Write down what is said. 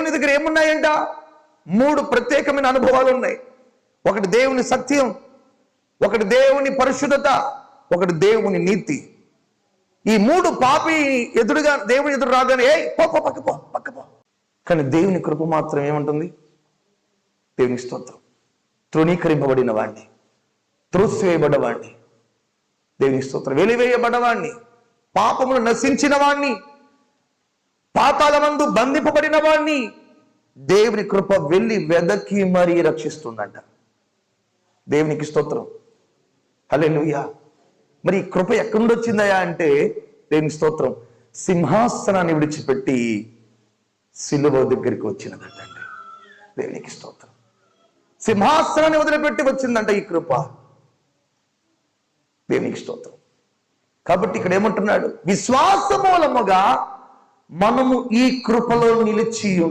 దేవుని దగ్గర ఏమున్నాయంట? 3 ప్రత్యేకమైన అనుభవాలు ఉన్నాయి. ఒకటి దేవుని సత్యం, ఒకటి దేవుని పరిశుద్ధత, ఒకటి దేవుని నీతి. ఈ 3 పాపి ఎదురుగా దేవుని ఎదురు రాగానే పక్క పో. కానీ దేవుని కృప మాత్రం ఏమంటుంది? దేవుని స్తోత్రం, తృణీకరింపబడిన వాడిని, త్రోసివేయబడ్డవాడిని, దేవుని స్తోత్రం, వెలివేయబడ్డవాడిని, పాపములు నశించిన వాడిని, పాతాళమందు బంధింపబడిన వాడిని దేవుని కృప వెళ్ళి వెదకి మరీ రక్షిస్తుందంట. దేవునికి స్తోత్రం, హల్లెలూయా. మరి ఈ కృప ఎక్కడి నుండి వచ్చిందయా అంటే, దేవుని స్తోత్రం, సింహాసనాన్ని విడిచిపెట్టి సిలువ దగ్గరికి వచ్చినదంటండి. దేవునికి స్తోత్రం, సింహాసనాన్ని వదిలిపెట్టి వచ్చిందంట ఈ కృప. దేవునికి స్తోత్రం. కాబట్టి ఇక్కడ ఏమంటున్నాడు? విశ్వాస మూలముగా మనము ఈ కృపలో నిలిచి